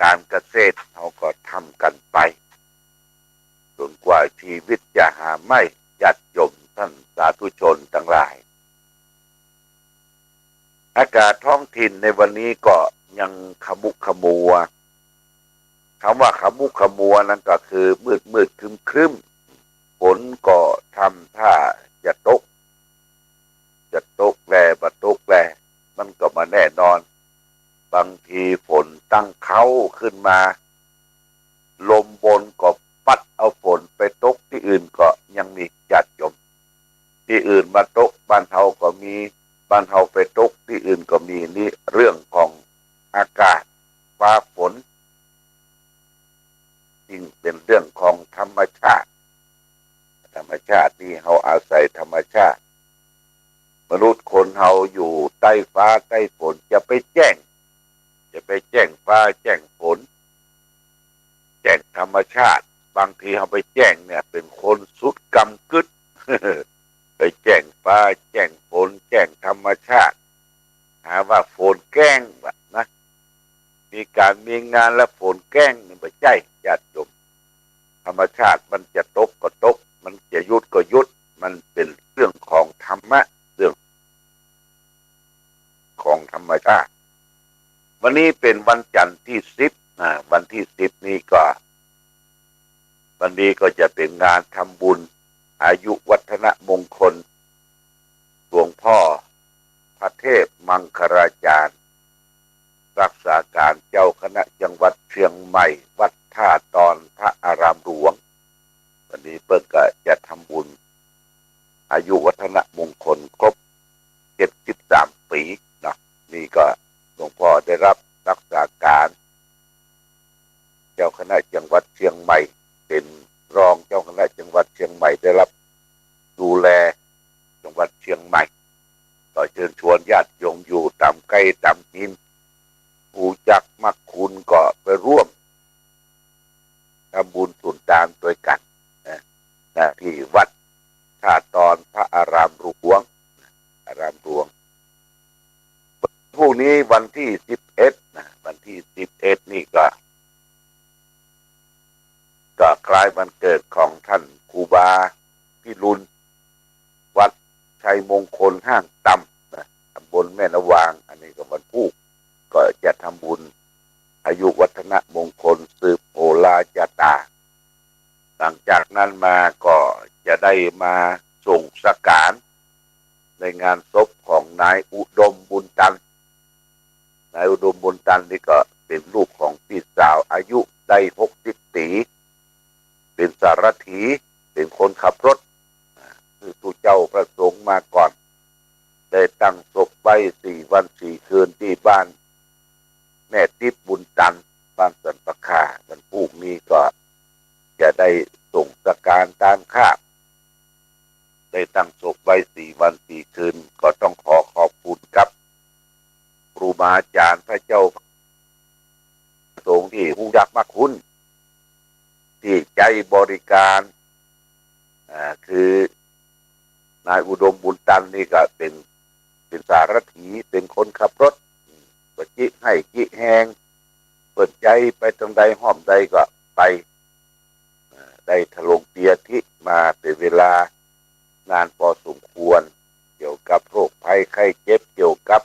การเกษตรเขาก็ทำกันไปจนกว่าชีวิตจะหาไม่ญาติโยมท่านสาธุชนทั้งหลายอากาศท้องถิ่นในวันนี้ก็ยังขมุกขมัวคำว่าขมุกขมัวนั่นก็คือมืดครึ้มฝนก็ทำท่าจะตกแลบัดตกแลมันก็มาแน่นอนบางทีฝนตั้งเขาขึ้นมาลมบนก็ปัดเอาฝนไปตกที่อื่นก็ยังมีจัดยมที่อื่นมาตกบ้านเฮาก็มีบ้านเฮาไปตกที่อื่นก็มีนี่เรื่องของอากาศฟ้าฝนจริงเป็นเรื่องของธรรมชาตินี่เฮาอาศัยธรรมชาติมนุษย์คนเฮาอยู่ใต้ฟ้าใต้ฝนจะไปแจ้งฟ้าแจ้งฝนแจ้งธรรมชาติบางทีเขาไปแจ้งเนี่ยเป็นคนสุดกำกึด ไปแจ้งฟ้าแจ้งฝนแจ้งธรรมชาติหาว่าฝนแกล้งแบบนะมีการมีงานแล้วฝนแกล้งนี่ไม่ใช่ญาติโยมธรรมชาติมันจะตกก็ตกมันจะหยุดก็หยุดมันเป็นเรื่องของธรรมะเรื่องของธรรมชาติวันนี้เป็นวันจันทร์ที่10วันที่10นี้ก็วันนี้ก็จะเป็นงานทำบุญอายุวัฒนมงคลหลวงพ่อพระเทพมังคราจารย์รักษาการเจ้าคณะจังหวัดเชียงใหม่วัดท่าตอนพระอารามหลวงวันนี้เพิ่งจะทำบุญอายุวัฒนมงคลครบ73 ปีเนาะนี่ก็หลวงพ่อได้รับรักษาการเจ้าคณะจังหวัดเชียงใหม่เป็นรองเจ้าคณะจังหวัดเชียงใหม่ได้รับดูแลจังหวัดเชียงใหม่ก็เชิญชวนญาติโยมอยู่ตามไกลตามกินผู้จักมักคุณก็ไปร่วมทำบุญสุนทานด้วยกันนะที่วัดท่าตอนพระอารามหลวงพรุ่งนี้วันที่11นะวันที่11นี่ก็คล้ายวันเกิดของท่านครูบาพิรุณวัดชัยมงคลห้างต่ำนะตำบลแม่นาวางอันนี้ก็วันพุธก็จะทำบุญอายุวัฒนมงคลสืบโอลาจาตาหลังจากนั้นมาก็จะได้มาส่งสักการในงานศพของนายอุดมบุญตันนี่ก็เป็นลูกของพี่สาวอายุได้60 ปีเป็นสารถีเป็นคนขับรถคือผู้เจ้าประสงค์มาก่อนได้ตั้งศพไว้4 วัน 4 คืนที่บ้านแม่ทิพย์บุญตันบ้านสันปะคาวันพรุ่งนี้ก็จะได้ส่งสักการตามคาดได้ตั้งศพไว้4 วัน 4 คืนก็ต้องขอบคุณครับครูบาอาจารย์พระเจ้าประสงค์ที่ผู้ยักษ์มากคุณที่ใจบริการคือนายอุดมบุญตันนี่ก็เป็นสารถีเป็นคนขับรถปจิให้จิแหงเปิดใจไปตรงใดห้อมใดก็ไปได้ถลงเตียทิมาเป็นเวลานานพอสมควรเกี่ยวกับโรคภัยไข้เจ็บเกี่ยวกับ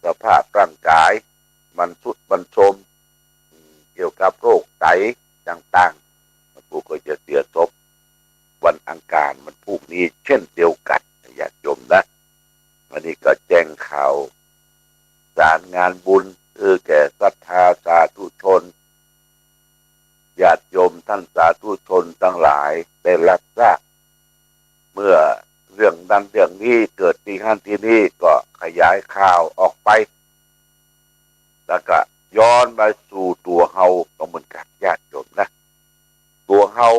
สภาพร่างกายมันสุดมันโทรมเกี่ยวกับโรคไตต่างๆมันผู้ก็จะเสียศพวันอังคารมันพรุ่งนี้เช่นเดียวกันญาติโยมนะวันนี้ก็แจ้งข่าวสารงานบุญแก่ศรัทธาสาธุชนญาติโยมท่านสาธุชนทั้งหลายได้รับทราบเมื่อเรื่องนั้นเรื่องนี้เกิดที่นั่นที่นี่ก็ขยายข่าวออกไปแล้วก็ย้อนมาสู่ตัวเฮาก็เหมือนกันญาติโยมนะตัวเฮา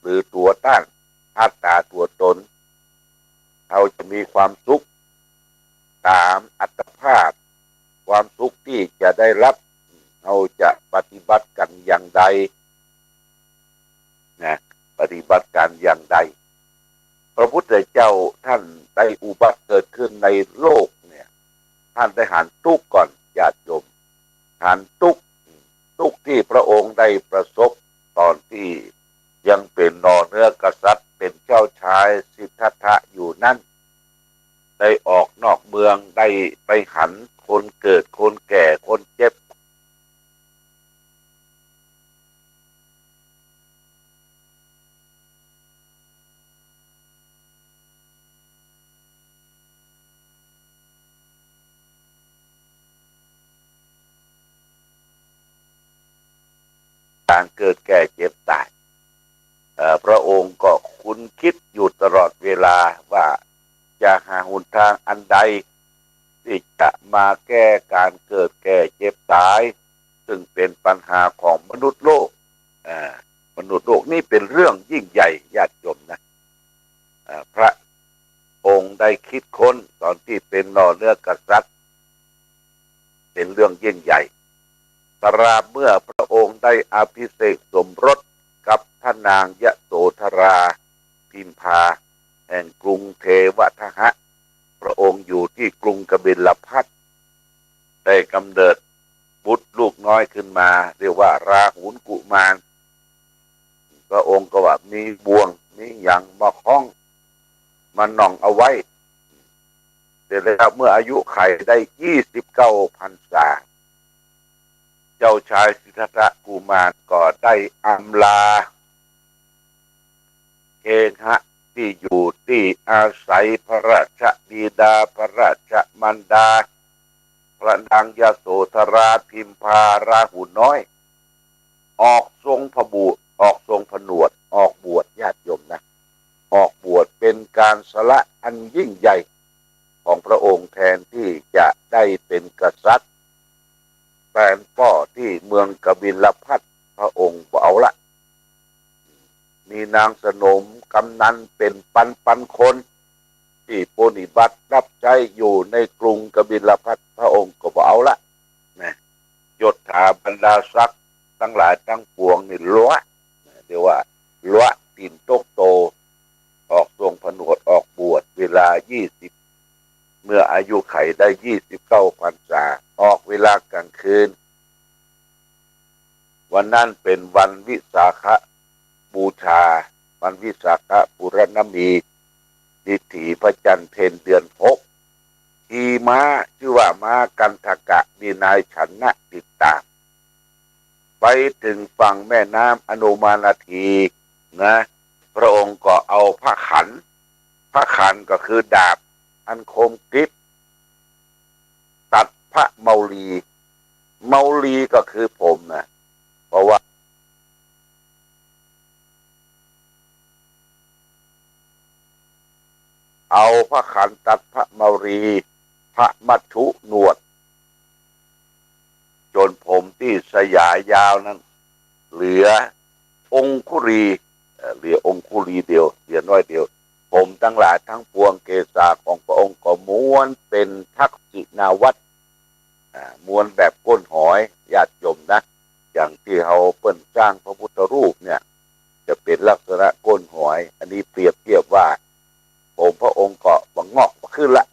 หรือตัวตั้งอัตตาตัวตนเราจะมีความสุขตามอัตภาพความสุขที่จะได้รับเราจะปฏิบัติกันอย่างใดนะปฏิบัติกันอย่างใดพระพุทธเจ้าท่านได้อุบัติเกิดขึ้นในโลกเนี่ยท่านได้หันทุกข์ก่อนญาติโยมหันทุกข์ ทุกข์ที่พระองค์ได้ประสบตอนที่ยังเป็นนอเนื้อกษัตริย์เป็นเจ้าชายสิทธัตถะอยู่นั่นได้ออกนอกเมืองได้ไปหันคนเกิดคนแก่คนเจ็บการเกิดแก่เจ็บตายพระองค์ก็คุ้นคิดอยู่ตลอดเวลาว่าจะหาหนทางอันใดที่จะมาแก้การเกิดแก่เจ็บตายซึ่งเป็นปัญหาของมนุษย์โลกมนุษย์โลกนี่เป็นเรื่องยิ่งใหญ่ญาติโยมนะพระองค์ได้คิดค้นตอนที่เป็นนอเนื้อกษัตริย์เป็นเรื่องยิ่งใหญ่ตราบเมื่อพระองค์ได้อภิเษกสมรสกับท่านางยโสธราพิมพาแห่งกรุงเทวทหะพระองค์อยู่ที่กรุงกบิลพัสได้กำเนิดบุตรลูกน้อยขึ้นมาเรียกว่าราหุลกุมารพระองค์ก็ว่ามีบ่วงมีอย่างมาคล้องมาน่องเอาไว้เสร็จแล้วเมื่ออายุไขได้29 พรรษาเจ้าชายสิทธัตถะกุมารก็ได้อำลาเคหะที่อยู่ที่อาศัยพระราชบิดาพระราชมารดาพระนางยโสธราพิมพาราหุลน้อยออกทรงพระบุออกทรงผนวดออกบวชญาติโยมนะออกบวชเป็นการสละอันยิ่งใหญ่ของพระองค์แทนที่จะได้เป็นกษัตริย์แฟนป่อที่เมืองกบิลพัสพระองค์เอาละมีนางสนมกำนันเป็นปันคนที่ปฏิบัติรับใช้อยู่ในกรุงกบิลพัสพระองค์ก็เอาละนะยศถาบรรดาศักดิ์ทั้งหลายทั้งปวงนี่ล้วนเรียกว่าล้วนตินโตโตออกทรงผนวดออกบวชเวลา20เมื่ออายุไขได้29 พรรษาออกเวลากลางคืนวันนั้นเป็นวันวิสาขบูชาวันวิสาขปุรณมีดิถีพระจันทร์เพ็ญเดือน6ขี่ม้าชื่อว่าม้ากันทกะมีนายชนะติดตามไปถึงฝั่งแม่น้ำอนุมานาทีนะพระองค์ก็เอาพระขันก็คือดาบอันคมกริบตัดพระเมาลีก็คือผมนะเพราะว่าเอาพระขันตัดพระเมารีพระมัทธุหนวดจนผมที่สยายยาวนั้นเหลือองคุรีเหลือองคุรีเดียวเหลือน้อยเดียวผมทั้งหลายทั้งปวงเกศาของพระองค์ก็ม้วนเป็นทักษิณาวัตรม้วนแบบก้นหอยญาติโยมนะอย่างที่เขาเปิ้นสร้างพระพุทธรูปเนี่ยจะเป็นลักษณะก้นหอยอันนี้เปรียบเทียบว่าผมพระองค์ก็บังงอกขึ้นละ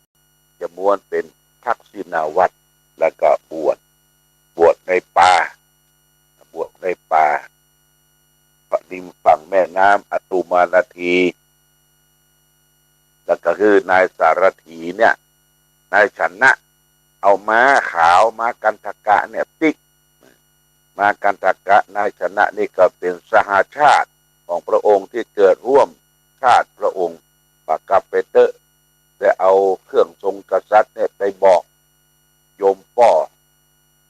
จะม้วนเป็นทักษิณาวัตรแล้วก็บวชในป่าริมฝั่งแม่น้ำอตุมานาทีแล้วก็คือนายสารถีเนี่ยนายชนะเอาม้าขาวม้ากันทกะเนี่ยติ๊กม้ากันทกะนายชนะนี่ก็เป็นสหชาติของพระองค์ที่เกิดร่วมชาติพระองค์ปากกาเปเตอร์ได้เอาเครื่องทรงกษัตริย์เนี่ยไปบอกโยมป่อ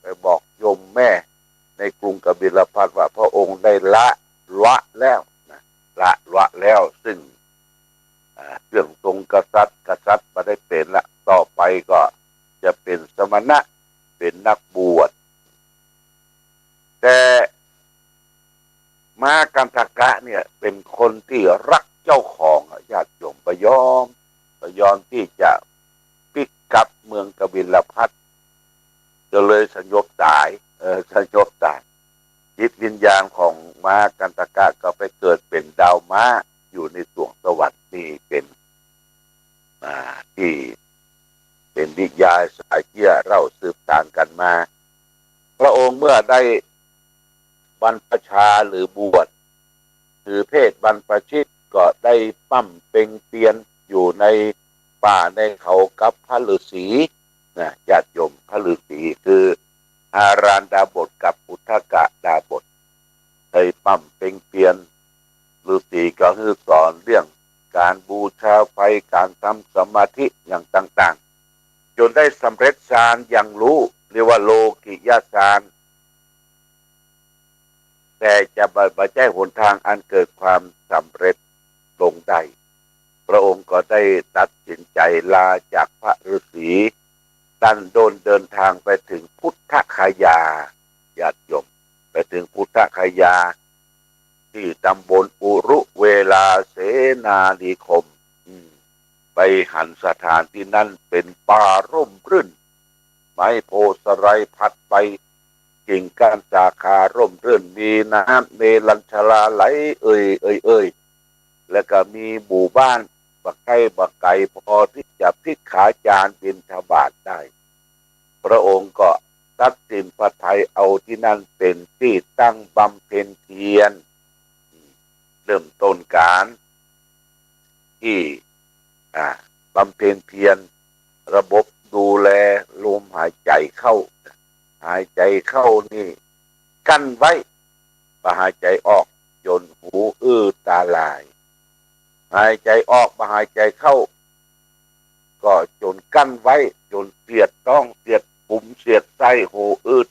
ไปบอกโยมแม่ในกรุงกบิลพัสว่าพระองค์ได้ละแล้วนะละแล้วซึ่งเครื่องทรงกษัตริย์มาได้เป็นละต่อไปก็จะเป็นสมณะเป็นนักบวชแต่ม้ากันทกะเนี่ยเป็นคนที่รักเจ้าของญาติโยมประยอมที่จะปิกกับเมืองกบิลพัสจะเลยสยบตายจิตวิญญาณของม้ากันทกะก็ไปเกิดเป็นดาวม้าอยู่ในสวงสวรรค์นี่เป็นที่เป็นนิยายสายเกี่ยเล่าสืบต่างกันมาพระองค์เมื่อได้ บรรพชาหรือบวชถือเพศบรรพชิตก็ได้ปั้มเป็งเปียนอยู่ในป่าในเขากับพระฤาษีนะญาติโยมพระฤาษีคืออารานดาบทกับอุทกะดาบทได้ปั้มเป็งเปียนฤาษีก็คือสอนเรื่องการบูชาไฟการทำสมาธิอย่างต่างๆจนได้สำเร็จฌานอย่างรู้เรียกว่าโลกิยฌานแต่จะบัใช่หนทางอันเกิดความสำเร็จลงได้พระองค์ก็ได้ตัดสินใจลาจากพระฤาษีดันโดนเดินทางไปถึงพุทธคยาญาติโยมไปถึงพุทธคยาที่ตำบลอุรุเวลาเสนานิคมไปหันสถานที่นั่นเป็นป่าร่มรื่นไม้โพสไรพัดไปกิ่งก้านสาขาร่มรื่นมีน้ำเนลัญชลาไหลเอ่ยแล้วก็มีหมู่บ้านบักไก่พอที่จะพลิกขาจานบิณฑบาตได้พระองค์ก็ตัดสินพระทัยเอาที่นั่นเป็นที่ตั้งบำเพ็ญเพียรเริ่มต้นการที่บำเพ็ญเพียรระบบดูแลลมหายใจเข้าหายใจเข้านี่กั้นไว้พอหายใจออกจนหูตาลายหายใจออกมาหายใจเข้าก็จนกั้นไว้จนเสียดต้องเสียดปุ่มเสียดไส้หู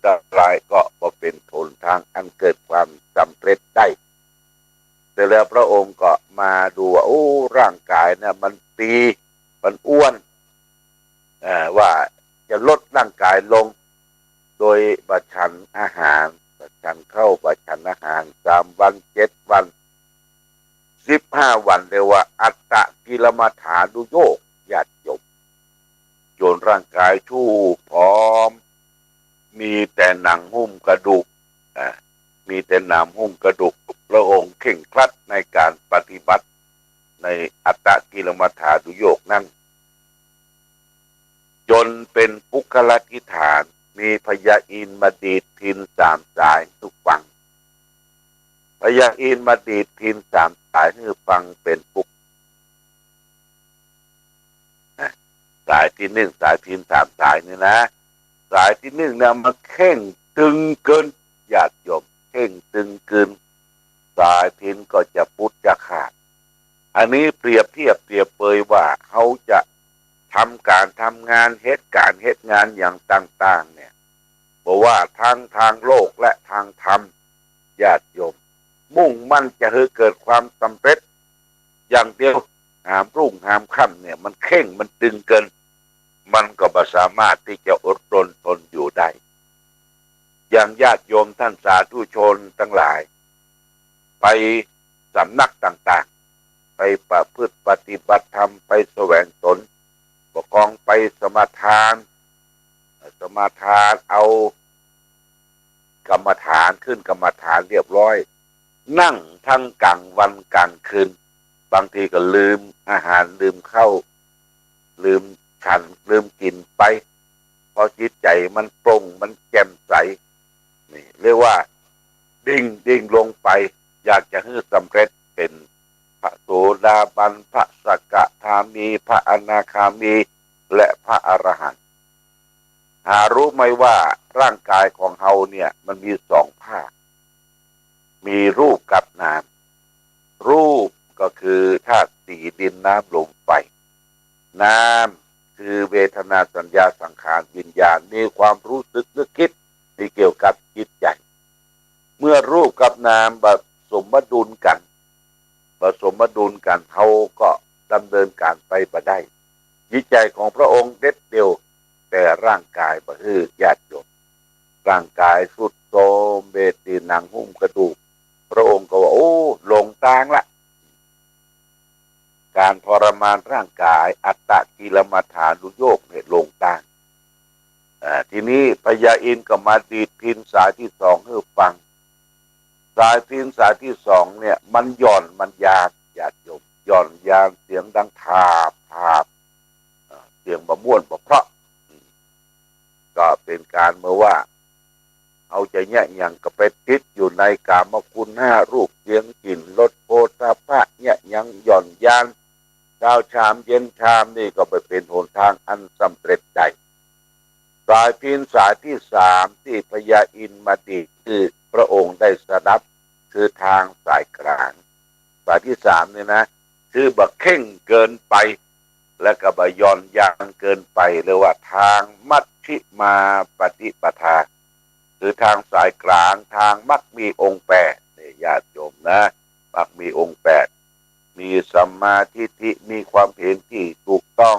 ตาลายก็เป็นหนทางอันเกิดความสำเร็จได้แต่แล้วพระองค์ก็มาดูว่าร่างกายเนี่ยมันอ้วนว่าจะลดร่างกายลงโดยบัดฉันอาหารบัดฉันเข้าบัดฉันอาหาร3 วัน7 วัน15 วันเรียกว่าอัตตกิลมัฏฐานุโยคญาติโยมจนร่างกายชูบผอมมีแต่หนังหุ้มกระดูกมีแต่หนังหุ้มกระดูกพระองค์เข่งครัดในการปฏิบัติในอัตตกิลมัฏฐานุโยคนั้นจนเป็นปุคละกิฐานมีพญาอินทร์มาดีดพิน3 สายทุกฝั่งพญาอินทร์มาดีดพิน3 สายให้ฟังเป็นปุกสายที่1สายพิน3 สายนี่นะสายที่1เนี่ยมันเข่งตึงเกินญาติโยมเข่งตึงเกินสายพินก็จะปุดจะขาดอันนี้เปรียบเปยว่าเขาจะทำงานเหตุงานอย่างต่างๆเนี่ยบอกว่าทางโลกและทางธรรมญาติโยมมุ่งมั่นจะให้เกิดความสำเร็จอย่างเดียวหามรุ่งหามค่ำเนี่ยมันเข่งมันตึงเกินมันก็ไม่สามารถที่จะอดทนอยู่ได้อย่างญาติโยมท่านสาธุชนทั้งหลายไปสำนักต่างๆไปประพฤติปฏิบัติธรรมไปแสวงตนปกครองไปสมาทานเอากรรมฐานขึ้นกรรมฐานเรียบร้อยนั่งทั้งกลางวันกลางคืนบางทีก็ลืมอาหารลืมข้าวลืมฉันลืมกินไปเพราะจิตใจมันโปร่งมันแจ่มใสนี่เรียกว่าดิ่งลงไปอยากจะให้สำเร็จเป็นพระโสดาบันพระสกทามีพระอนาคามีและพระอรหันต์หารู้ไหมว่าร่างกายของเฮาเนี่ยมันมี2 ภาคมีรูปกับนามรูปก็คือธาตุ4ดินน้ำลมไฟนามคือเวทนาสัญญาสังขารวิญญาณมีความรู้สึกนึกคิดที่เกี่ยวกับจิตใจเมื่อรูปกับนามผสมดุลกันเขาก็ดำเนินการไปได้จิตใจของพระองค์เด็ดเดียวแต่ร่างกายบ่ฮือญาติโยมร่างกายสุดโทรมเบตีหนังหุ้มกระดูกพระองค์ก็ว่าลงทางละการทรมานร่างกายอัตตกิลมัฏฐานุโยคเนี่ยลงทางทีนี้พญาอินทร์ก็มาดีดพินสายที่2ให้ฟังสายพินสายที่2เนี่ยมันหย่อนมันยานญาติโยมหย่อนยานเสียงดังทาบเสียงบะม่วนบะเพราะก็เป็นการเมื่อว่า เอาใจแยะอย่างก็ไปติดอยู่ในกามคุณห้ารูปเสียงกลิ่นรสโผฏฐัพพะเนี่ยยังหย่อนยานเช้าชามเย็นชามนี่ก็ไปเป็นหนทางอันสำเร็จใจสายพินสายที่สามที่พญาอินทร์มาดีคือพระองค์ได้สดับคือทางสายกลางสายที่สามเนี่ยนะคือบักเข่งเกินไปและก็บย่อนยางเกินไปหรือว่าทางมัชฌิมาปฏิปทาคือทางสายกลางทางมักมีองค์แปดเนี่ยญาติโยมนะมักมีองค์แปดมีสัมมาทิฏฐิมีความเห็นที่ถูกต้อง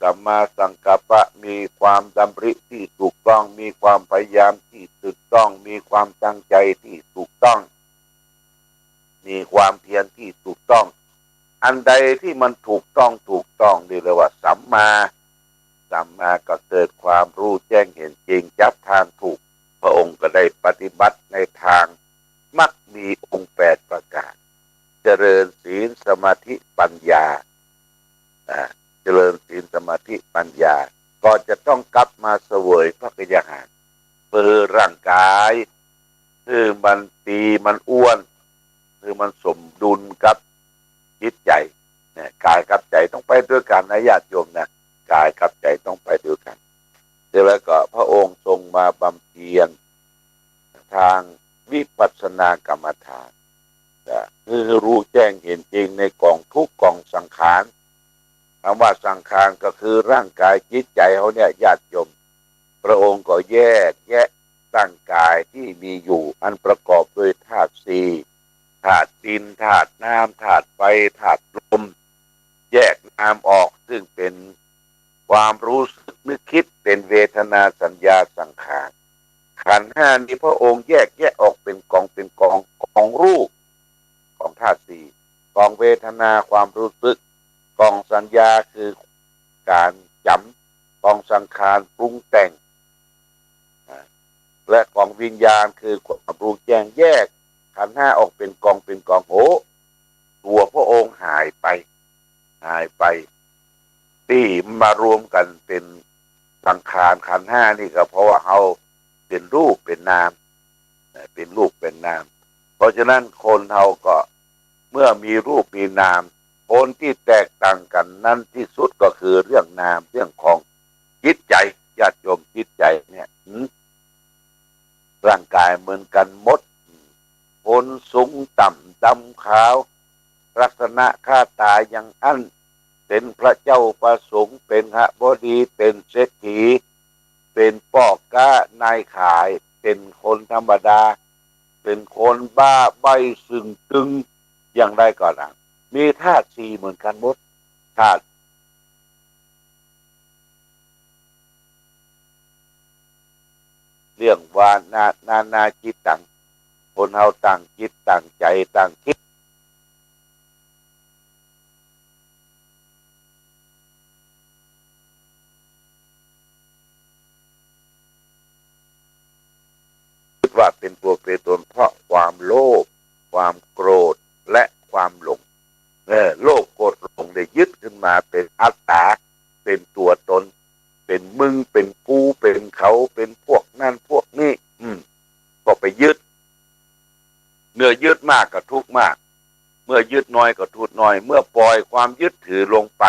สัมมาสังกัปปะมีความดำริที่ถูกต้องมีความพยายามที่ถูกต้องมีความตั้งใจที่ถูกต้องมีความเพียรที่ถูกต้องอันใดที่มันถูกต้องนี่เรียกว่าสัมมาก็เกิดความรู้แจ้งเห็นจริงจับทางถูกพระองค์ก็ได้ปฏิบัติในทางมักมีองค์แปดประการเจริญศีลสมาธิปัญญาเจริญศีลสมาธิปัญญาก็จะต้องกลับมาเสวยพระกยาหารเพื่อร่างกายคือมันตีมันอ้วนคือมันสมดุลกับจิตใจเนี่ยกายกับใจต้องไปด้วยกันนะญาติโยมนะกายกับใจต้องไปด้วยกันแล้วก็พระองค์ทรงมาบำเพ็ญทางวิปัสสนากรรมฐานคือรู้แจ้งเห็นจริงในกองทุกกองสังขารคำว่าสังขารก็คือร่างกายจิตใจเขาเนี่ยญาติโยมพระองค์ก็แยกแยะร่างกายที่มีอยู่อันประกอบด้วยธาตุสี่ธาตุดินธาตุน้ำธาตุไฟธาตุลมแยกนามออกซึ่งเป็นความรู้สึกนึกคิดเป็นเวทนาสัญญาสังขารขันธ์ห้านี้พระองค์แยกออกเป็นกองรูปของธาตุสี่กองเวทนาความรู้สึกกองสัญญาคือการจำกองสังขารปรุงแต่งและกองวิญญาณคือความรู้แจ้งแยกขันธ์ห้าออกเป็นกองโหตัวพระองค์หายไปที่มารวมกันเป็นสังขารขันธ์ห้านี่ก็เพราะว่าเขาเป็นรูปเป็นนามเป็นรูปเป็นนามเพราะฉะนั้นคนเราก็เมื่อมีรูปมีนามคนที่แตกต่างกันนั้นที่สุดก็คือเรื่องนามเรื่องของจิตใจญาติโยมจิตใจเนี่ยร่างกายเหมือนกันหมดคนสูงต่ำดำขาวลักษณะค่าตาอย่างอั้นเป็นพระเจ้าประสงค์เป็นหบดีเป็นเศรษฐีเป็นพ่อค้านายขายเป็นคนธรรมดาเป็นคนบ้าใบสึงตึงอย่างไรก็ตามมีธาตุสี่เหมือนกันหมดธาตุเรื่องว่านาจิตตังคนเฮาต่างจิตต่างใจต่างคิดว่าเป็นตัวเป็นตนเพราะความโลภความโกรธและความหลงโลภโกรธหลงได้ยึดขึ้นมาเป็นอัตตาเป็นตัวตนเป็นมึงเป็นกูเป็นเขาเป็นพวกนั่นพวกนี้ก็ไปยึดเมื่อยึดมากก็ทุกข์มากเมื่อยึดน้อยก็ทุกข์น้อยเมื่อปล่อยความยึดถือลงไป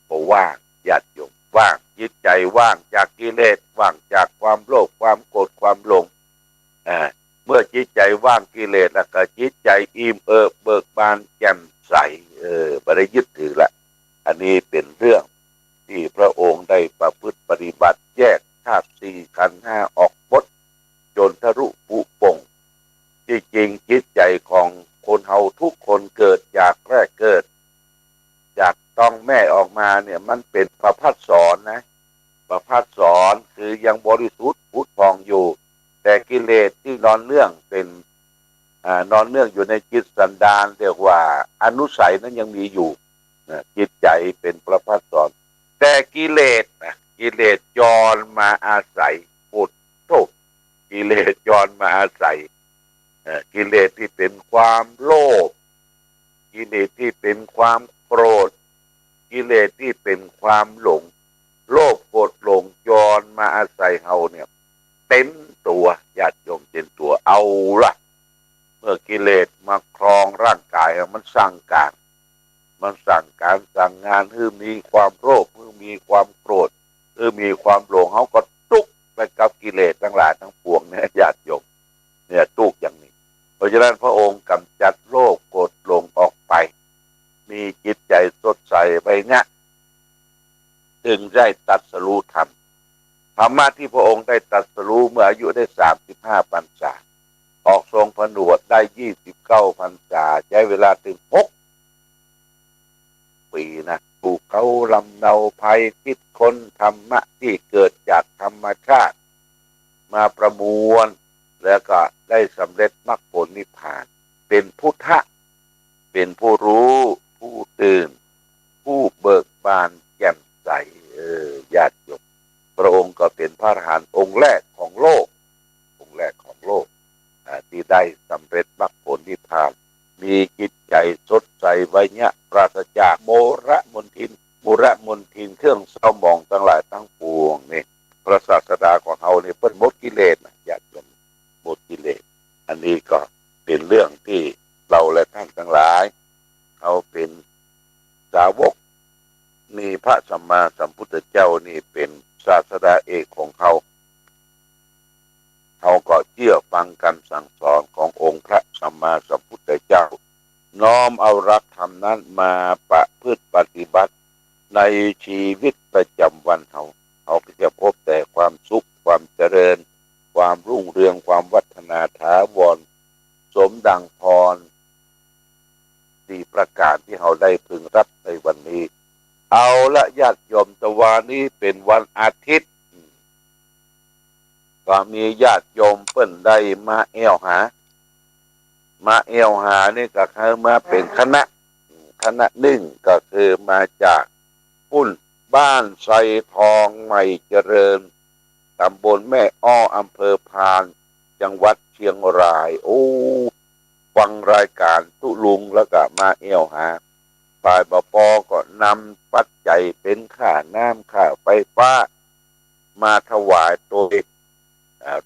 ก็ว่างญาติโยมว่างจิตใจว่างจากกิเลสว่างจากความโลภความโกรธความหลงเมื่อจิตใจว่างกิเลสแล้วก็จิตใจอิ่มเบิกบานแจ่มใสไม่ได้ยึดถือละอันนี้เป็นเรื่องที่พระองค์ได้ประพฤติปฏิบัติแยกธาตุสี่ขันธ์ห้าออกหมดจนทะลุปุโป่งที่จริงจิตใจของคนเฮาทุกคนเกิดจากแรกเกิดจากต้องแม่ออกมาเนี่ยมันเป็นประภัสสรนะประภัสสรคือยังบริสุทธิ์พุทธพองอยู่แต่กิเลสที่นอนเนื่องเป็นนอนเนื่องอยู่ในจิตสันดานเรียกว่าอนุสัยนั้นยังมีอยู่จิตใจเป็นประภัสสรแต่กิเลสจรมาอาศัยปุถโธกิเลสจรมาอาศัยกิเลสที่เป็นความโลภกิเลสที่เป็นความโกรธกิเลสที่เป็นความหลงโลภโกรธหลงจรมาอาศัยเฮาเนี่ยเต็ม กิเลสมาครองร่างกายมันสั่งการสั่งงานคือมีความโลภคือมีความโกรธคือมีความหลงเขาก็ตุกไปกับกิเลสทั้งหลายทั้งปวงเนี่ยญาติโยมเนี่ยตุกอย่างนี้เพราะฉะนั้นพระองค์กำจัดโลภโกรธหลงออกไปมีจิตใจสดใสไปเนี่ยจึงได้ตรัสรู้ธรรมที่พระองค์ได้ตรัสรู้เมื่ออายุได้35 พรรษาออกทรงผนวดได้29 พรรษาใช้เวลาถึง6 ปีนะถูกเขาลำเนาภัยคิดค้นธรรมะที่เกิดจากธรรมชาติมาประมวลแล้วก็ได้สำเร็จมรรคผลนิพพานเป็นพุทธะเป็นผู้รู้ผู้ตื่นผู้เบิกบานแจ่มใสญาติโยมพระองค์ก็เป็นพระอรหันต์องค์แรกของโลกที่ได้สำเร็จมรรคผลนิพพานมีจิตใจสดใสไว้เนี่ยปราศจากโมระมนทินเครื่องเศร้าหมองทั้งหลายทั้งปวงนี่พระศาสดาของเราเนี่ยเพิ่นหมดกิเลสนะญาติโยมหมดกิเลสอันนี้ก็เป็นเรื่องที่เราและท่านทั้งหลายเขาเป็นสาวกนี่พระสัมมาสัมพุทธเจ้านี่เป็นศาสดาเอกของเขาก็เชื่อฟังคำสั่งสอนขององค์พระสัมมาสัมพุทธเจ้าน้อมเอาหลักธรรมนั้นมาประพฤติปฏิบัติในชีวิตประจำวันเขาก็จะพบแต่ความสุขความเจริญความรุ่งเรืองความวัฒนาถาวรสมดังพร4 ประการที่เราได้พึงรับในวันนี้เอาละญาติโยมตะวันนี้เป็นวันอาทิตย์ก็มีญาติโยมเปิ้นได้มาแอวหานี่ก็คือมาเป็นคณะหนึ่งก็คือมาจากพุ่นบ้านไซทองใหม่เจริญตำบลแม่อ้ออำเภอพานจังหวัดเชียงรายฟังรายการตุลุงแล้วก็มาแอวหาฝ่ายบป.ก็นำปัจจัยเป็นค่าน้ำค่าไฟฟ้ามาถวายตัว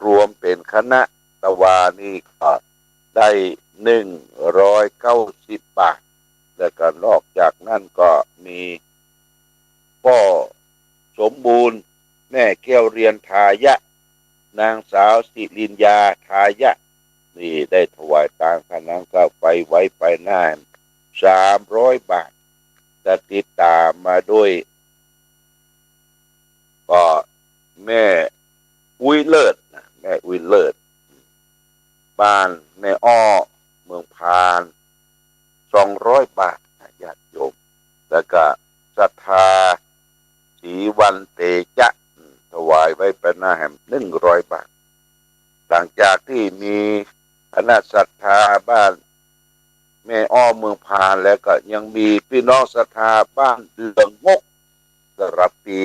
รวมเป็นคณะตะวานี่ก็ได้190 บาทแล้วก็นอกจากนั้นก็มีพ่อสมบูรณ์แม่แก้วเรียนทายะนางสาวสิรินยาทายะนี่ได้ถวายตามค่าน้ำค่าไฟไว้ไปหน้า300 บาทจะติดตามมาด้วยก็แม่อุ้ยเลิศบ้านแม่อ้อเมืองพาน200 บาทญาติโยมแล้วก็ศรัทธาศรีวันเตจะถวายไว้เป็นหน้าแห่ง100 บาทหลังจากที่มีคณะศรัทธาบ้านแม่อ้อเมืองพานแล้วก็ยังมีพี่น้องศรัทธาบ้านเดืองงกสระปี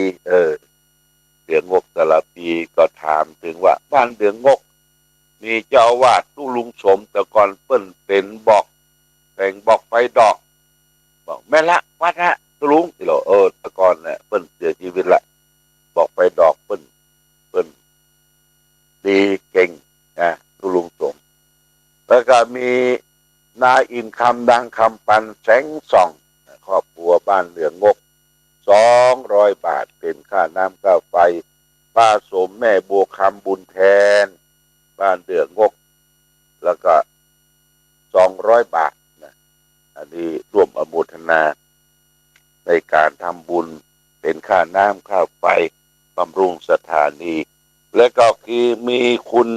เดืองงกสระปีก็ถามถึงว่าบ้านเดืองงกมีเจ้าอาวาสตุลุงสมแต่ก่อนเปิ้นเป็นบอกไฟดอกบอกแม่ละวัดฮะตุลุงที่เราแต่ก่อนเนี่ยเปิ้นเสียชีวิตละบอกไฟดอกเปิ้นดีเก่งนะตุลุงสมแล้วก็มีนายอินคำดังคำปันแสงส่องครอบครัวบ้านเดืองงก200 บาทเป็นค่าน้ำค่าไฟป้าสมแม่บัวคำบุญแทนบ้านเดืองงกแล้วก็200 บาทนะอันนี้ร่วมอนุโมทนาในการทำบุญเป็นค่าน้ำค่าไฟบำรุงสถานีและก็คือมีคุณ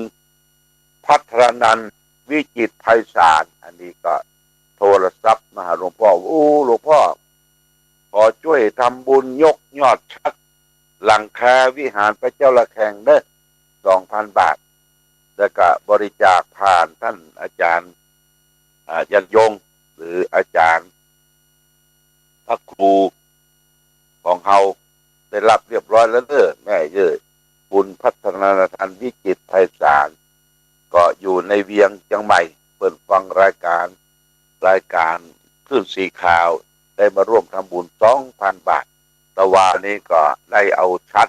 พัฒนันท์วิจิตรไพศาลอันนี้ก็โทรศัพท์มาหาหลวงพ่อหลวงพ่อขอช่วยทำบุญยกยอดชัดหลังคาวิหารพระเจ้าละแข่งเด้อ 2,000 บาทแล้วก็บริจาคผ่านท่านอาจารย์ยันยงหรืออาจารย์พระครูของเฮาได้รับเรียบร้อยแล้วแม่บุญพัฒนาทันวิจิตรไพศาลก็อยู่ในเวียงจังใหม่เปิดฟังรายการคลื่นสีขาวได้มาร่วมทำบุญ 2,000 บาทตะวานี้ก็ได้เอาชัด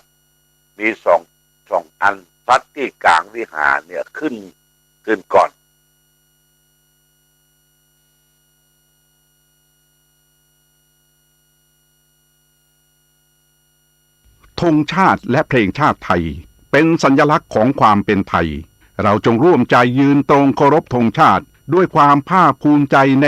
มีสองอันชัดที่กลางวิหารเนี่ยขึ้นก่อน ธงชาติและเพลงชาติไทยเป็นสัญลักษณ์ของความเป็นไทยเราจงร่วมใจยืนตรงเคารพธงชาติด้วยความภาคภูมิใจใน